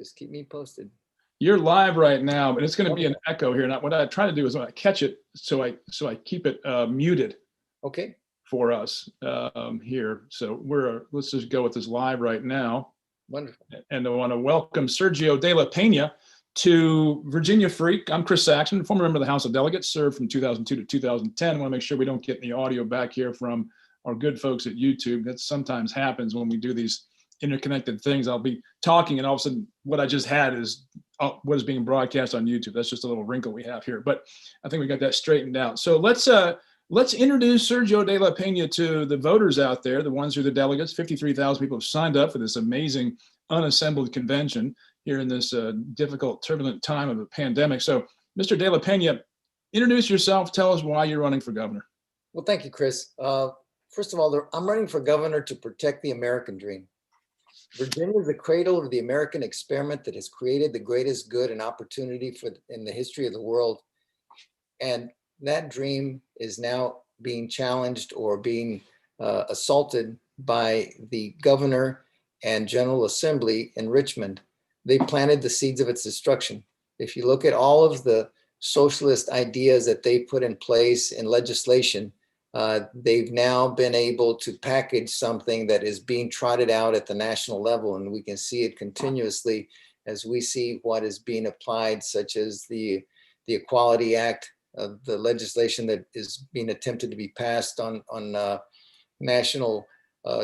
Just keep me posted. You're live right now, but it's going to be an echo here. And what I try to do is when I catch it, so I keep it muted. Okay. For us here. So let's just go with this live right now. Wonderful. And I want to welcome Sergio de la Pena to Virginia Freak. I'm Chris Saxon, former member of the House of Delegates, served from 2002 to 2010. I want to make sure we don't get any audio back here from our good folks at YouTube. That sometimes happens when we do these interconnected things. I'll be talking and all of a sudden what I just had is what is being broadcast on YouTube. That's just a little wrinkle we have here, but I think we got that straightened out. So let's introduce Sergio de la Pena to the voters out there, the ones who are the delegates. 53,000 people have signed up for this amazing unassembled convention here in this difficult, turbulent time of a pandemic. So, Mr. de la Pena, introduce yourself. Tell us why you're running for governor. Well, thank you, Chris. First of all, I'm running for governor to protect the American dream. Virginia is the cradle of the American experiment that has created the greatest good and opportunity in the history of the world. And that dream is now being challenged or being assaulted by the governor and General Assembly in Richmond. They planted the seeds of its destruction. If you look at all of the socialist ideas that they put in place in legislation, they've now been able to package something that is being trotted out at the national level. And we can see it continuously as we see what is being applied, such as the Equality Act, the legislation that is being attempted to be passed on national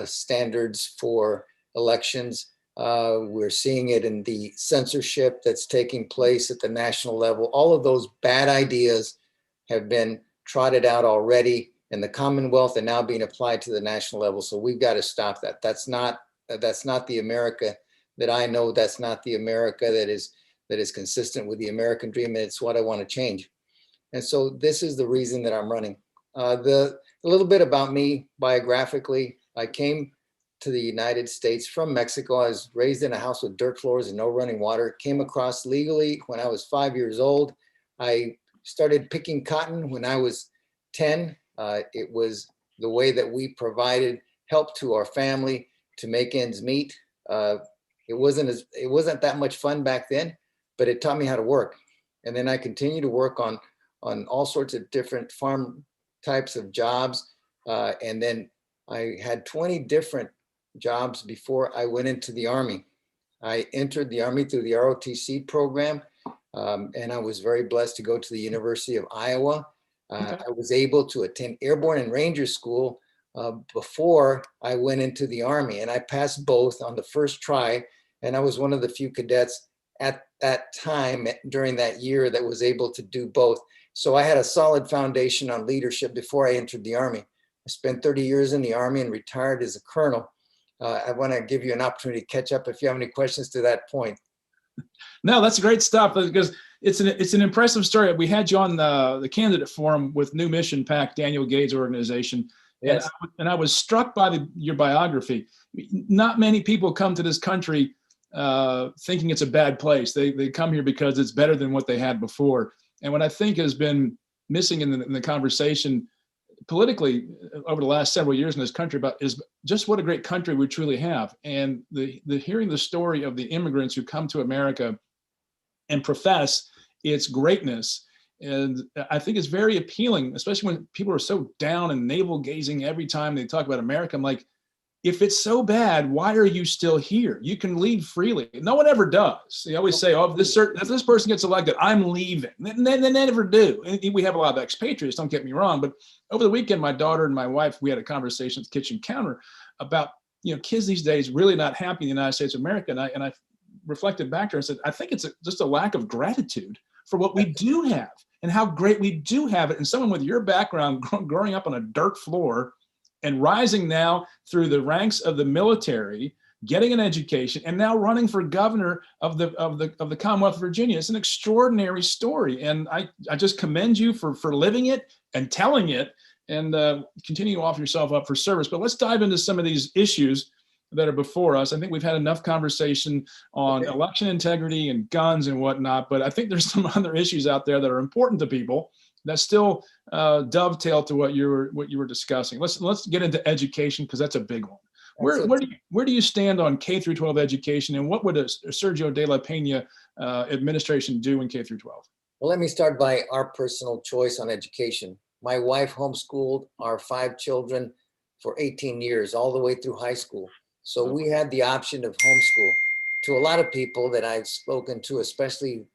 standards for elections. We're seeing it in the censorship that's taking place at the national level. All of those bad ideas have been trotted out already in the Commonwealth and now being applied to the national level. So we've got to stop that. That's not the America that I know. That's not the America that is consistent with the American dream. And it's what I want to change. And so this is the reason that I'm running. A little bit about me biographically. I came to the United States from Mexico. I was raised in a house with dirt floors and no running water. Came across legally when I was 5 years old. I started picking cotton when I was 10. It was the way that we provided help to our family to make ends meet. It wasn't that much fun back then, but it taught me how to work. And then I continued to work on all sorts of different farm types of jobs. And then I had 20 different jobs before I went into the Army. I entered the Army through the ROTC program, and I was very blessed to go to the University of Iowa. I was able to attend Airborne and Ranger School before I went into the Army, and I passed both on the first try, and I was one of the few cadets at that time during that year that was able to do both. So I had a solid foundation on leadership before I entered the Army. I spent 30 years in the Army and retired as a colonel. I want to give you an opportunity to catch up if you have any questions to that point. No, that's great stuff because it's an impressive story. We had you on the candidate forum with New Mission PAC, Daniel Gade's organization. Yes. And I was struck by your biography. Not many people come to this country thinking it's a bad place. They come here because it's better than what they had before. And what I think has been missing in the conversation politically over the last several years in this country is just what a great country we truly have. And the hearing the story of the immigrants who come to America and profess its greatness, and I think it's very appealing, especially when people are so down and navel gazing every time they talk about America. I'm like, if it's so bad, why are you still here? You can leave freely. No one ever does. They always say, oh, if this person gets elected, I'm leaving. They never do. And we have a lot of expatriates, don't get me wrong. But over the weekend, my daughter and my wife, we had a conversation at the kitchen counter about, kids these days really not happy in the United States of America. And I reflected back to her and said, I think it's just a lack of gratitude for what we do have and how great we do have it. And someone with your background growing up on a dirt floor and rising now through the ranks of the military, getting an education, and now running for governor of the Commonwealth of Virginia. It's an extraordinary story, and I just commend you for living it and telling it, and continue to offer yourself up for service. But let's dive into some of these issues that are before us. I think we've had enough conversation on election integrity and guns and whatnot, but I think there's some other issues out there that are important to people that still dovetail to what you were discussing. Let's get into education because that's a big one. That's it. Where do you stand on K through 12 education, and what would a Sergio de la Pena administration do in K through 12? Well, let me start by our personal choice on education. My wife homeschooled our 5 children for 18 years, all the way through high school. So we had the option of homeschool. To a lot of people that I've spoken to, especially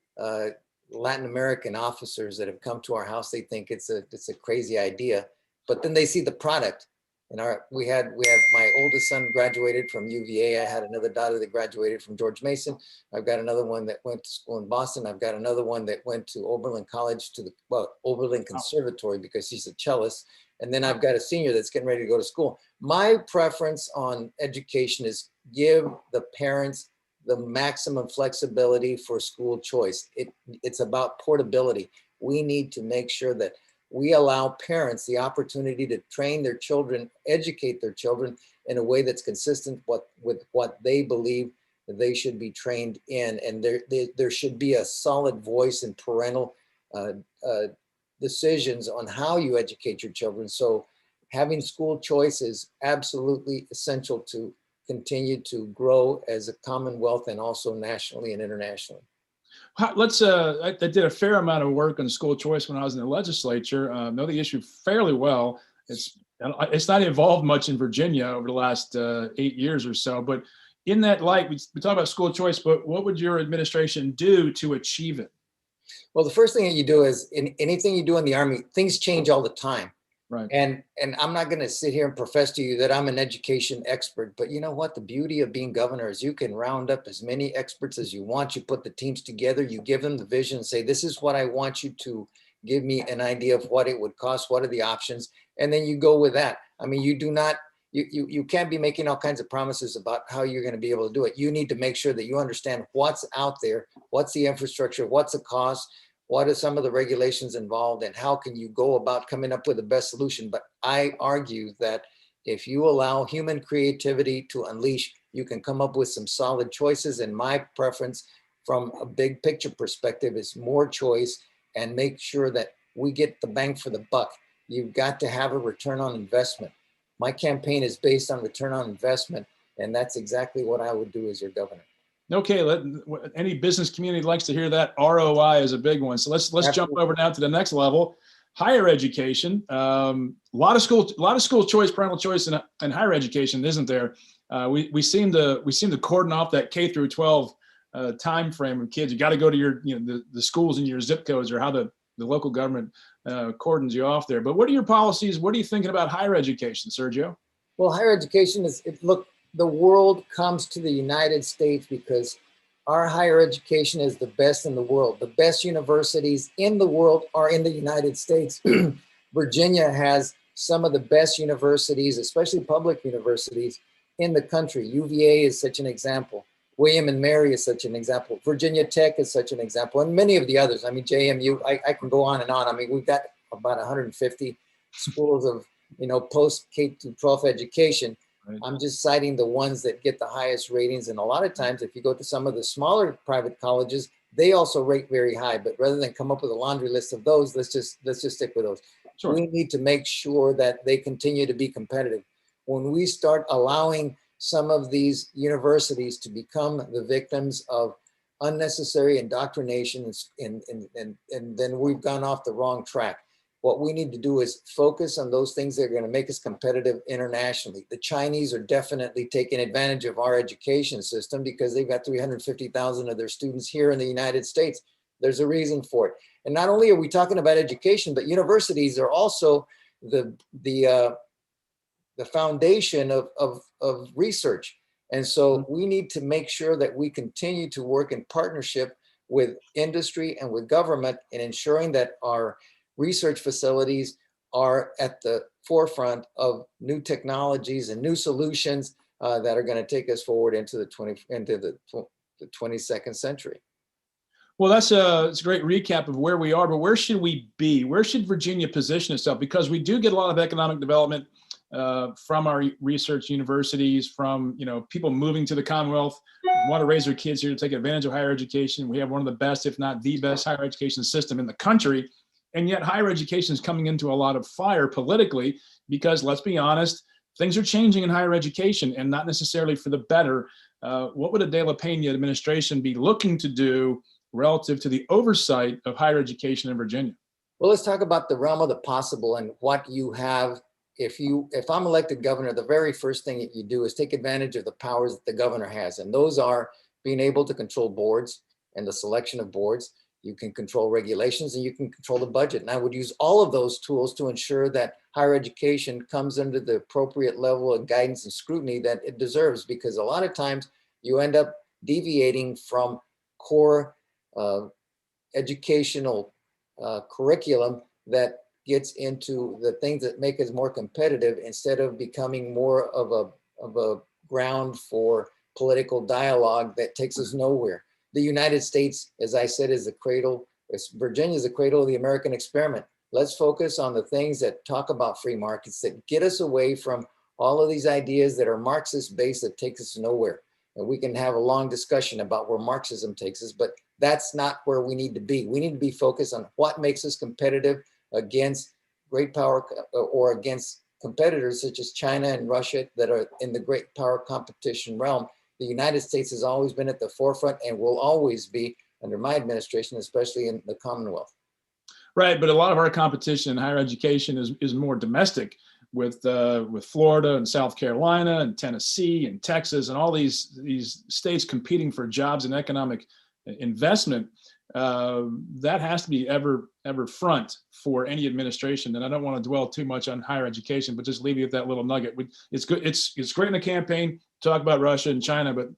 Latin American officers that have come to our house, they think it's a crazy idea, but then they see the product. And we have my oldest son graduated from UVA. I had another daughter that graduated from George Mason. I've got another one that went to school in Boston. I've got another one that went to Oberlin College, Oberlin Conservatory, because she's a cellist. And then I've got a senior that's getting ready to go to school. My preference on education is give the parents the maximum flexibility for school choice. It's about portability. We need to make sure that we allow parents the opportunity to train their children, educate their children in a way that's consistent with what they believe that they should be trained in. And there should be a solid voice in parental decisions on how you educate your children. So having school choice is absolutely essential to continue to grow as a commonwealth and also nationally and internationally. I did a fair amount of work on school choice when I was in the legislature. Know the issue fairly well. It's not evolved much in Virginia over the last 8 years or so. But in that light, we talk about school choice, but what would your administration do to achieve it? Well, the first thing that you do is in anything you do in the Army, things change all the time. Right. And I'm not going to sit here and profess to you that I'm an education expert, but you know what? The beauty of being governor is you can round up as many experts as you want. You put the teams together, you give them the vision and say, this is what I want you to give me an idea of what it would cost. What are the options? And then you go with that. I mean, you can't be making all kinds of promises about how you're going to be able to do it. You need to make sure that you understand what's out there, what's the infrastructure, what's the cost, what are some of the regulations involved, and how can you go about coming up with the best solution? But I argue that if you allow human creativity to unleash, you can come up with some solid choices. And my preference from a big picture perspective is more choice and make sure that we get the bang for the buck. You've got to have a return on investment. My campaign is based on return on investment, and that's exactly what I would do as your governor. Okay, any business community likes to hear that. ROI is a big one. So let's jump over now to the next level, higher education. A lot of school choice, parental choice, in higher education, isn't there? We seem to cordon off that K through 12 time frame of kids. You got to go to your the schools in your zip codes, or how the local government cordons you off there. But what are your policies? What are you thinking about higher education, Sergio? Well, higher education look. The world comes to the United States because our higher education is the best in the world. The best universities in the world are in the United States. Virginia has some of the best universities, especially public universities, in the country. UVA is such an example. William and Mary is such an example. Virginia Tech is such an example, and many of the others. I mean, JMU, I can go on and on. I mean, we've got about 150 schools of, post K-12 education. Right. I'm just citing the ones that get the highest ratings. And a lot of times, if you go to some of the smaller private colleges, they also rate very high. But rather than come up with a laundry list of those, let's just stick with those. Sure. We need to make sure that they continue to be competitive. When we start allowing some of these universities to become the victims of unnecessary indoctrination, and then we've gone off the wrong track. What we need to do is focus on those things that are going to make us competitive internationally. The Chinese are definitely taking advantage of our education system because they've got 350,000 of their students here in the United States. There's a reason for it. And not only are we talking about education, but universities are also the foundation of research. And so we need to make sure that we continue to work in partnership with industry and with government in ensuring that our research facilities are at the forefront of new technologies and new solutions that are going to take us forward into the 22nd century. Well, it's a great recap of where we are, but where should we be? Where should Virginia position itself? Because we do get a lot of economic development from our research universities, from people moving to the Commonwealth, want to raise their kids here to take advantage of higher education. We have one of the best, if not the best, higher education system in the country. And yet higher education is coming into a lot of fire politically because, let's be honest, things are changing in higher education and not necessarily for the better. What would a De La Pena administration be looking to do relative to the oversight of higher education in Virginia? Well, let's talk about the realm of the possible and what you have. If I'm elected governor, the very first thing that you do is take advantage of the powers that the governor has. And those are being able to control boards and the selection of boards. You can control regulations and you can control the budget. And I would use all of those tools to ensure that higher education comes under the appropriate level of guidance and scrutiny that it deserves, because a lot of times you end up deviating from core educational curriculum that gets into the things that make us more competitive instead of becoming more of a ground for political dialogue that takes us nowhere. The United States, as I said, is the cradle. Virginia is the cradle of the American experiment. Let's focus on the things that talk about free markets, that get us away from all of these ideas that are Marxist based that takes us nowhere. And we can have a long discussion about where Marxism takes us, but that's not where we need to be. We need to be focused on what makes us competitive against great power or against competitors such as China and Russia that are in the great power competition realm. The United States has always been at the forefront and will always be under my administration, especially in the Commonwealth. Right, but a lot of our competition in higher education is more domestic, with Florida and South Carolina and Tennessee and Texas and all these states competing for jobs and economic investment. That has to be ever front for any administration. And I don't want to dwell too much on higher education, but just leave you with that little nugget. It's good. It's great in the campaign to talk about Russia and China, but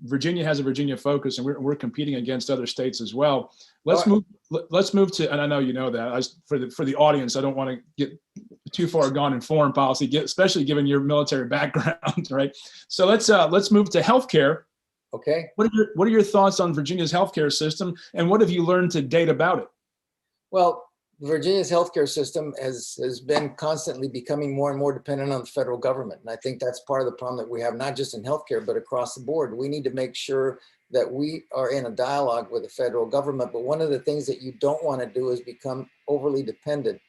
Virginia has a Virginia focus, and we're competing against other states as well. Let's move to, and I know you know that. For the audience, I don't want to get too far gone in foreign policy, especially given your military background, right? So let's move to healthcare. Okay. What are your thoughts on Virginia's healthcare system, and what have you learned to date about it? Well, Virginia's healthcare system has been constantly becoming more and more dependent on the federal government. And I think that's part of the problem that we have, not just in healthcare, but across the board. We need to make sure that we are in a dialogue with the federal government. But one of the things that you don't want to do is become overly dependent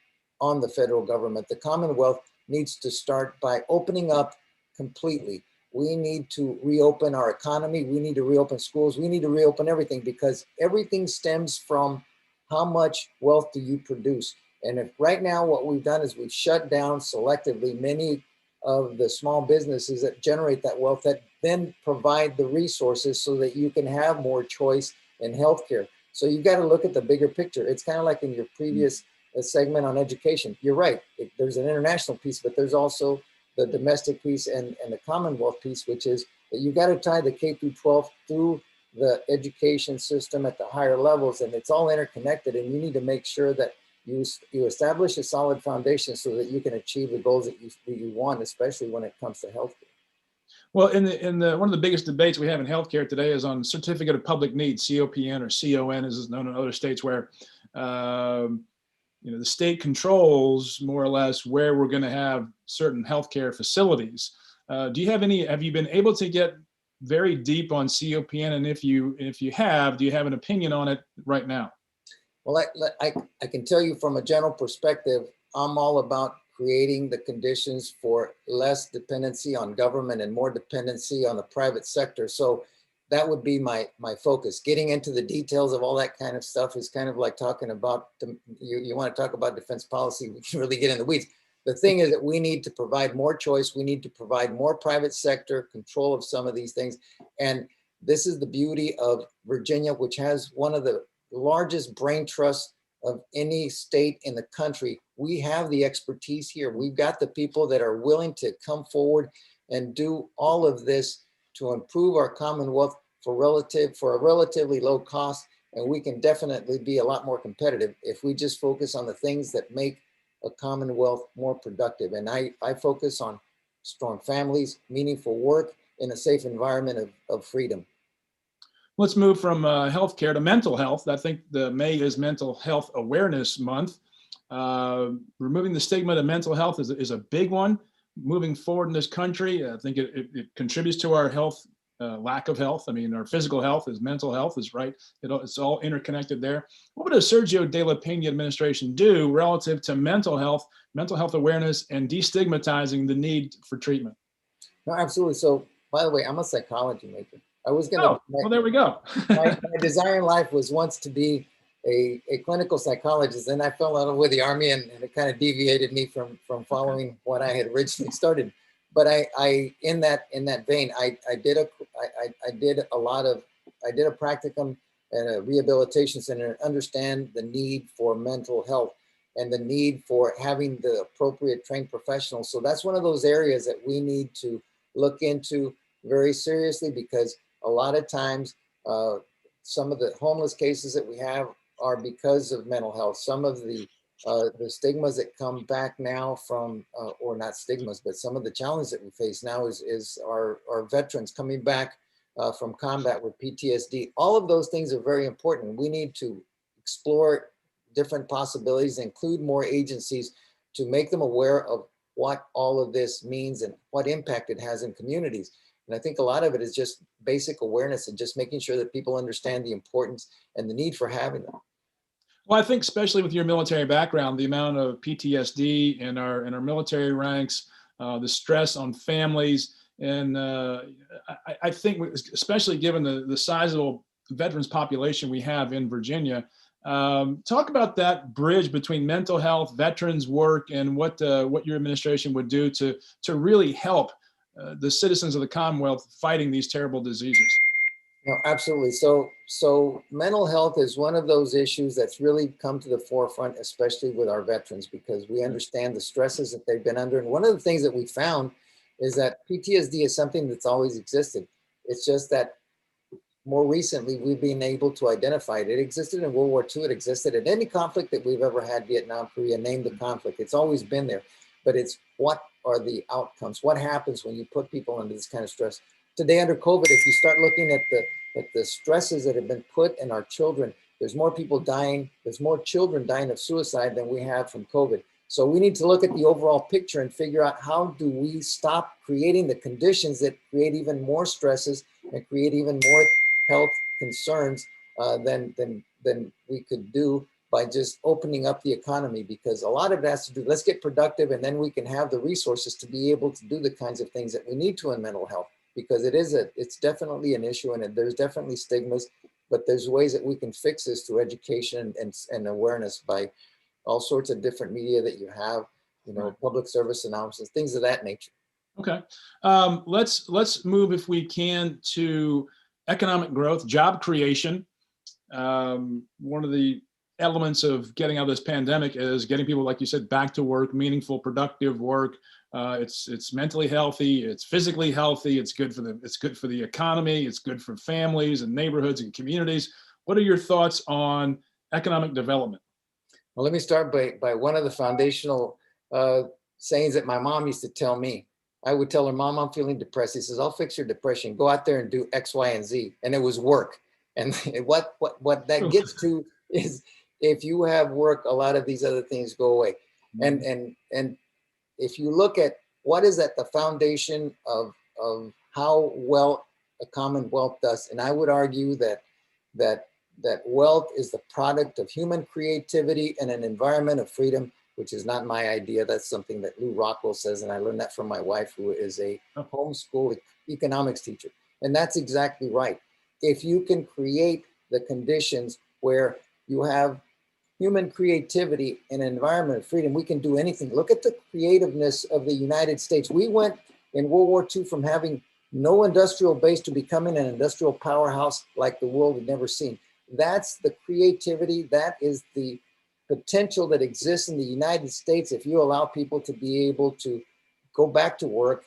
on the federal government. The Commonwealth needs to start by opening up completely. We need to reopen our economy. We need to reopen schools. We need to reopen everything, because everything stems from how much wealth do you produce? And if right now what we've done is we've shut down selectively many of the small businesses that generate that wealth, that then provide the resources so that you can have more choice in healthcare. So you've got to look at the bigger picture. It's kind of like in your previous segment on education. You're right. There's an international piece, but there's also the domestic piece and the Commonwealth piece, which is that you've got to tie the K through 12 through the education system at the higher levels, and it's all interconnected. And you need to make sure that you establish a solid foundation so that you can achieve the goals that you want, especially when it comes to healthcare. Well, in the one of the biggest debates we have in healthcare today is on certificate of public need, COPN or CON, as is known in other states, where the state controls more or less where we're going to have certain healthcare facilities. Have you been able to get very deep on COPN? And if you have, do you have an opinion on it right now? Well, I can tell you from a general perspective, I'm all about creating the conditions for less dependency on government and more dependency on the private sector. So that would be my focus. Getting into the details of all that kind of stuff is kind of like talking about, you want to talk about defense policy, we can really get in the weeds. The thing is that we need to provide more choice. We need to provide more private sector control of some of these things. And this is the beauty of Virginia, which has one of the largest brain trusts of any state in the country. We have the expertise here. We've got the people that are willing to come forward and do all of this to improve our Commonwealth for a relatively low cost. And we can definitely be a lot more competitive if we just focus on the things that make a Commonwealth more productive. And I focus on strong families, meaningful work in a safe environment of freedom. Let's move from healthcare to mental health. I think the May is Mental Health Awareness Month. Removing the stigma to mental health is a big one. Moving forward in this country, I think it contributes to our health lack of health. I mean, our physical health is mental health is right. It's all interconnected there. What would a Sergio de la Pena administration do relative to mental health awareness, and destigmatizing the need for treatment? No, absolutely. So, by the way, I'm a psychology major. I was going Oh, to, well, there we go. my desire in life was once to be a clinical psychologist. Then I fell out with the army, and it kind of deviated me from following what I had originally started. But I in that vein, I did a lot of, I did a practicum at a rehabilitation center and understand the need for mental health and the need for having the appropriate trained professionals. So that's one of those areas that we need to look into very seriously, because a lot of times some of the homeless cases that we have are because of mental health. Some of the stigmas that come back now from, or not stigmas, but some of the challenges that we face now is our veterans coming back from combat with PTSD. All of those things are very important. We need to explore different possibilities, include more agencies to make them aware of what all of this means and what impact it has in communities. And I think a lot of it is just basic awareness and just making sure that people understand the importance and the need for having them. Well, I think especially with your military background, the amount of PTSD in our military ranks, the stress on families, and I think especially given the sizable veterans population we have in Virginia, talk about that bridge between mental health, veterans work, and what your administration would do to really help the citizens of the Commonwealth fighting these terrible diseases. No, absolutely. So mental health is one of those issues that's really come to the forefront, especially with our veterans, because we understand the stresses that they've been under. And one of the things that we found is that PTSD is something that's always existed. It's just that more recently we've been able to identify it. It existed in World War II. It existed in any conflict that we've ever had, Vietnam, Korea, name the conflict. It's always been there. But it's what are the outcomes? What happens when you put people under this kind of stress? Today under COVID, if you start looking at the stresses that have been put in our children, there's more people dying, there's more children dying of suicide than we have from COVID. So we need to look at the overall picture and figure out how do we stop creating the conditions that create even more stresses and create even more health concerns than we could do by just opening up the economy, because a lot of it has to do, let's get productive, and then we can have the resources to be able to do the kinds of things that we need to in mental health, because it's definitely an issue, and there's definitely stigmas, but there's ways that we can fix this through education and awareness by all sorts of different media that you have, public service announcements, things of that nature. Okay. Let's move, if we can, to economic growth, job creation. One of the elements of getting out of this pandemic is getting people, like you said, back to work, meaningful, productive work. It's mentally healthy, it's physically healthy, it's good for the economy, it's good for families and neighborhoods and communities. What are your thoughts on economic development? Well, let me start by one of the foundational sayings that my mom used to tell me. I would tell her, Mom, I'm feeling depressed. He says, I'll fix your depression. Go out there and do X, Y, and Z. And it was work. And what that gets to is, if you have work, a lot of these other things go away. And if you look at what is at the foundation of how well a commonwealth does, and I would argue that wealth is the product of human creativity and an environment of freedom, which is not my idea. That's something that Lou Rockwell says, and I learned that from my wife, who is a homeschool economics teacher. And that's exactly right. If you can create the conditions where you have human creativity and an environment of freedom, we can do anything. Look at the creativeness of the United States. We went in World War II from having no industrial base to becoming an industrial powerhouse like the world had never seen. That's the creativity. That is the potential that exists in the United States if you allow people to be able to go back to work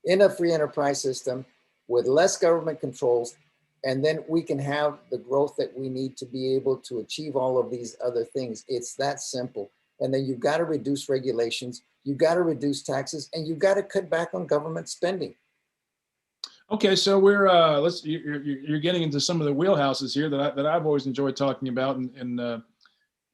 in a free enterprise system with less government controls, and then we can have the growth that we need to be able to achieve all of these other things. It's that simple. And then you've got to reduce regulations, you've got to reduce taxes, and you've got to cut back on government spending. Okay, so you're getting into some of the wheelhouses here that I've always enjoyed talking about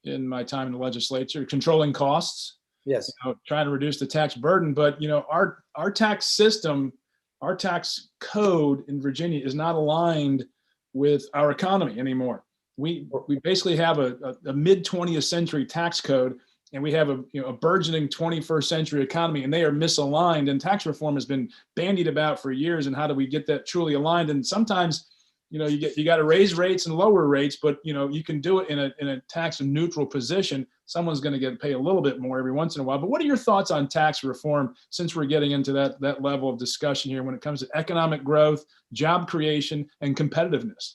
in my time in the legislature: controlling costs, Yes. trying to reduce the tax burden. But our tax system our tax code in Virginia is not aligned with our economy anymore. We basically have a mid 20th century tax code, and we have a burgeoning 21st century economy, and they are misaligned. And tax reform has been bandied about for years. And how do we get that truly aligned? And sometimes, you got to raise rates and lower rates, but you can do it in a tax neutral position. Someone's going to get pay a little bit more every once in a while. But what are your thoughts on tax reform, since we're getting into that level of discussion here when it comes to economic growth, job creation, and competitiveness?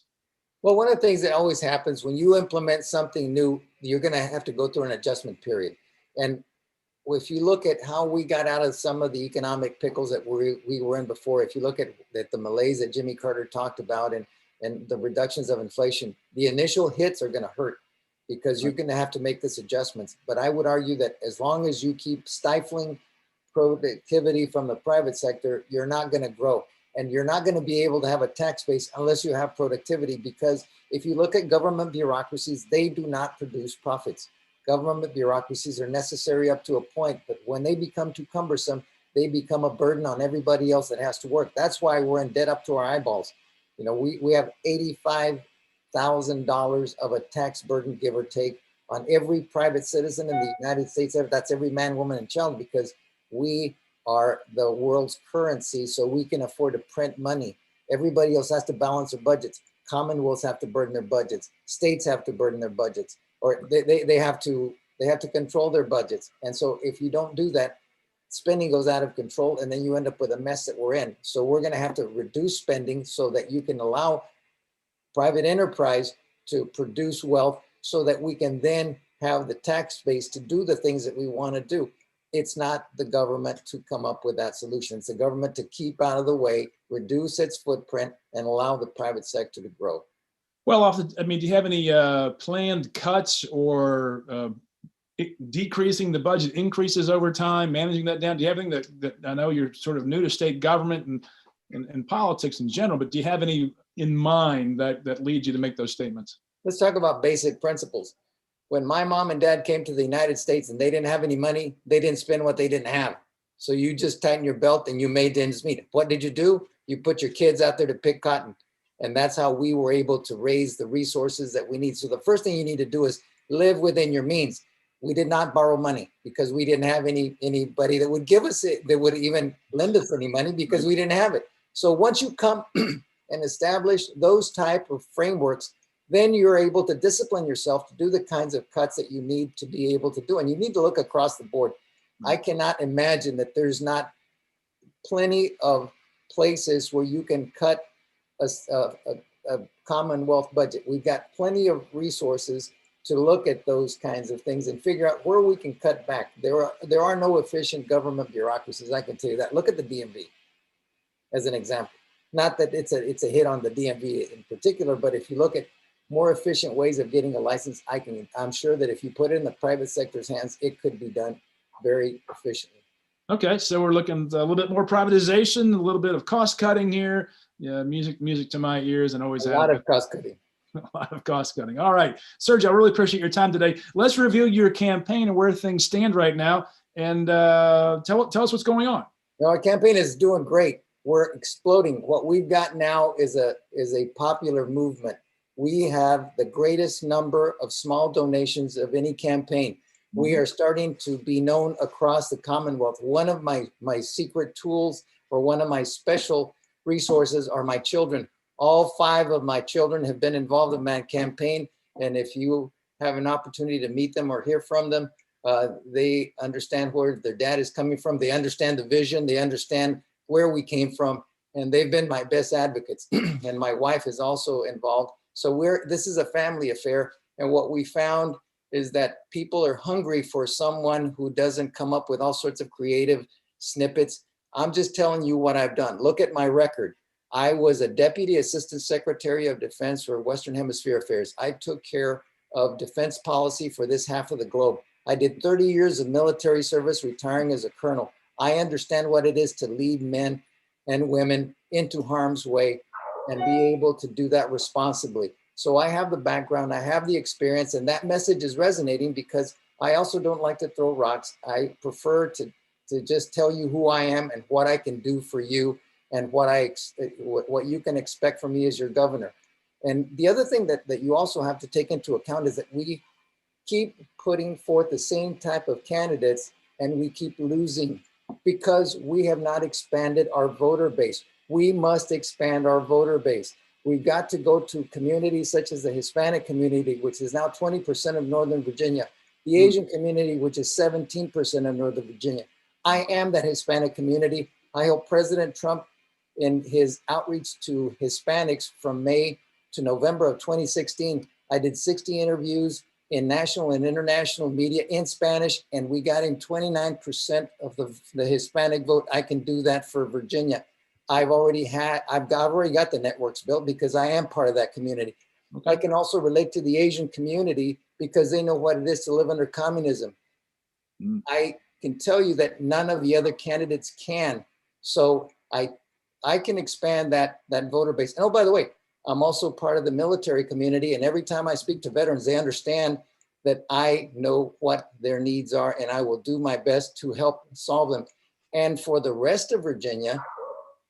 Well, one of the things that always happens when you implement something new, you're going to have to go through an adjustment period. And if you look at how we got out of some of the economic pickles that we were in before, if you look at the malaise that Jimmy Carter talked about and the reductions of inflation, the initial hits are going to hurt because you're going to have to make this adjustments. But I would argue that as long as you keep stifling productivity from the private sector, you're not going to grow. And you're not going to be able to have a tax base unless you have productivity, because if you look at government bureaucracies, they do not produce profits. Government bureaucracies are necessary up to a point, but when they become too cumbersome, they become a burden on everybody else that has to work. That's why we're in debt up to our eyeballs. We have $85,000 of a tax burden, give or take, on every private citizen in the United States. That's every man, woman, and child, because we are the world's currency, so we can afford to print money. Everybody else has to balance their budgets. Commonwealths have to burden their budgets. States have to burden their budgets, or they have to control their budgets. And so if you don't do that, spending goes out of control, and then you end up with a mess that we're in. So we're going to have to reduce spending so that you can allow private enterprise to produce wealth, so that we can then have the tax base to do the things that we want to do. It's not the government to come up with that solution. It's the government to keep out of the way, reduce its footprint, and allow the private sector to grow. Well, do you have any planned cuts or decreasing the budget increases over time, managing that down? Do you have anything that I know you're sort of new to state government and politics in general, but do you have any in mind that leads you to make those statements? Let's talk about basic principles. When my mom and dad came to the United States and they didn't have any money, they didn't spend what they didn't have. So you just tighten your belt and you made ends meet. What did you do? You put your kids out there to pick cotton. And that's how we were able to raise the resources that we need. So the first thing you need to do is live within your means. We did not borrow money because we didn't have anybody that would give us it, that would even lend us any money, because we didn't have it. So once you come and establish those type of frameworks, then you're able to discipline yourself to do the kinds of cuts that you need to be able to do. And you need to look across the board. I cannot imagine that there's not plenty of places where you can cut a commonwealth budget. We've got plenty of resources to look at those kinds of things and figure out where we can cut back. There are no efficient government bureaucracies, I can tell you that. Look at the DMV as an example. Not that it's a hit on the DMV in particular, but if you look at more efficient ways of getting a license, I'm sure that if you put it in the private sector's hands, it could be done very efficiently. Okay, so we're looking at a little bit more privatization, a little bit of cost cutting here. Yeah, music to my ears, and always a lot of cost cutting. A lot of cost cutting. All right, Sergio, I really appreciate your time today. Let's review your campaign and where things stand right now, and tell us what's going on. Our campaign is doing great. We're exploding. What we've got now is a popular movement. We have the greatest number of small donations of any campaign. We are starting to be known across the Commonwealth. One of my secret tools, or one of my special resources, are my children. All 5 of my children have been involved in my campaign. And if you have an opportunity to meet them or hear from them, they understand where their dad is coming from. They understand the vision. They understand where we came from. And they've been my best advocates. And my wife is also involved. So this is a family affair. And what we found is that people are hungry for someone who doesn't come up with all sorts of creative snippets. I'm just telling you what I've done. Look at my record. I was a Deputy Assistant Secretary of Defense for Western Hemisphere Affairs. I took care of defense policy for this half of the globe. I did 30 years of military service, retiring as a colonel. I understand what it is to lead men and women into harm's way and be able to do that responsibly. So I have the background, I have the experience, and that message is resonating because I also don't like to throw rocks. I prefer to just tell you who I am and what I can do for you. and what you can expect from me as your governor. And the other thing that you also have to take into account is that we keep putting forth the same type of candidates and we keep losing because we have not expanded our voter base. We must expand our voter base. We've got to go to communities such as the Hispanic community, which is now 20% of Northern Virginia, the Asian community, which is 17% of Northern Virginia. I am that Hispanic community. I hope President Trump, in his outreach to Hispanics from May to November of 2016, I did 60 interviews in national and international media in Spanish, and we got in 29% of the Hispanic vote. I can do that for Virginia. I've already got the networks built because I am part of that community. Okay. I can also relate to the Asian community because they know what it is to live under communism. I can tell you that none of the other candidates can. So I can expand that voter base. And oh, by the way, I'm also part of the military community. And every time I speak to veterans, they understand that I know what their needs are and I will do my best to help solve them. And for the rest of Virginia,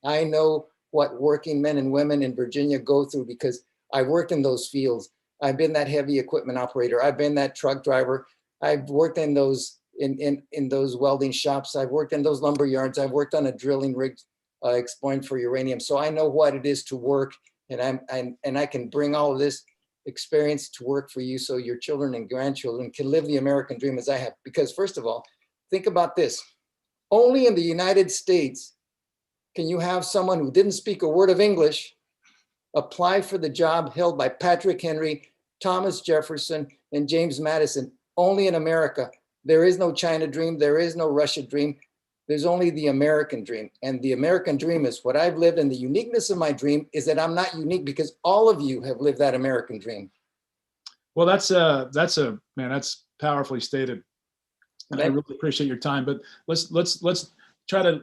I know what working men and women in Virginia go through because I've worked in those fields. I've been that heavy equipment operator. I've been that truck driver. I've worked in those in those welding shops. I've worked in those lumber yards. I've worked on a drilling rig exploring for uranium. So I know what it is to work, and I can bring all of this experience to work for you so your children and grandchildren can live the American dream as I have. Because first of all, think about this. Only in the United States can you have someone who didn't speak a word of English apply for the job held by Patrick Henry, Thomas Jefferson, and James Madison. Only in America. There is no China dream. There is no Russia dream. There's only the American dream. And the American dream is what I've lived. And the uniqueness of my dream is that I'm not unique because all of you have lived that American dream. Well, that's powerfully stated. And I really appreciate your time, but let's try to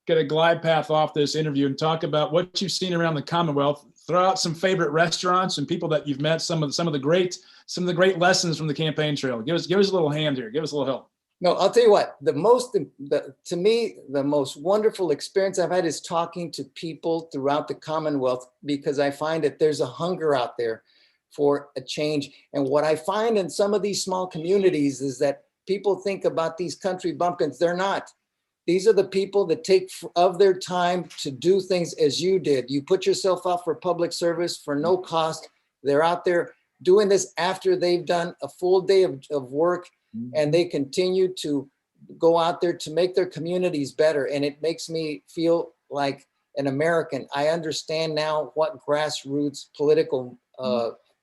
get a glide path off this interview and talk about what you've seen around the Commonwealth. Throw out some favorite restaurants and people that you've met, some of the great lessons from the campaign trail. Give us a little hand here. Give us a little help. No, I'll tell you what, to me, the most wonderful experience I've had is talking to people throughout the Commonwealth, because I find that there's a hunger out there for a change. And what I find in some of these small communities is that people think about these country bumpkins. They're not. These are the people that take of their time to do things as you did. You put yourself out for public service for no cost. They're out there doing this after they've done a full day of work, and they continue to go out there to make their communities better. And it makes me feel like an American. I understand now what grassroots political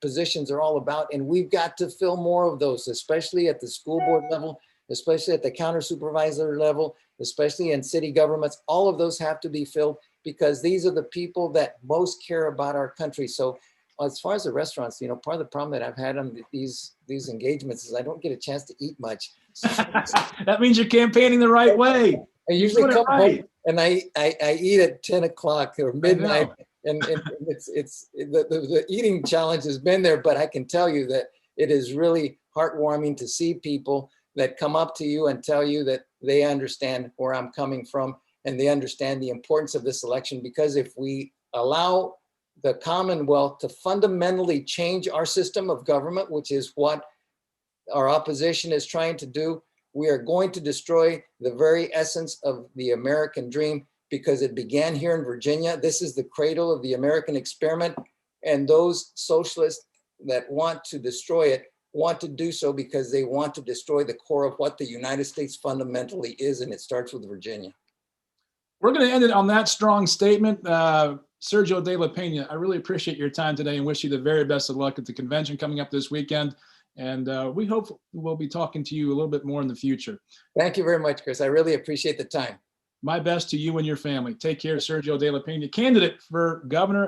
positions are all about. And we've got to fill more of those, especially at the school board level, especially at the counter supervisor level, especially in city governments. All of those have to be filled because these are the people that most care about our country. So as far as the restaurants, part of the problem that I've had on these engagements is I don't get a chance to eat much. That means you're campaigning the right way. I usually come home and I eat at 10 o'clock or midnight. And it's the eating challenge has been there, but I can tell you that it is really heartwarming to see people that come up to you and tell you that they understand where I'm coming from and they understand the importance of this election. Because if we allow the Commonwealth to fundamentally change our system of government, which is what our opposition is trying to do, we are going to destroy the very essence of the American dream, because it began here in Virginia. This is the cradle of the American experiment. And those socialists that want to destroy it want to do so because they want to destroy the core of what the United States fundamentally is, and it starts with Virginia. We're going to end it on that strong statement. Sergio de la Pena, I really appreciate your time today and wish you the very best of luck at the convention coming up this weekend. And we hope we'll be talking to you a little bit more in the future. Thank you very much, Chris. I really appreciate the time. My best to you and your family. Take care, Sergio de la Pena, candidate for governor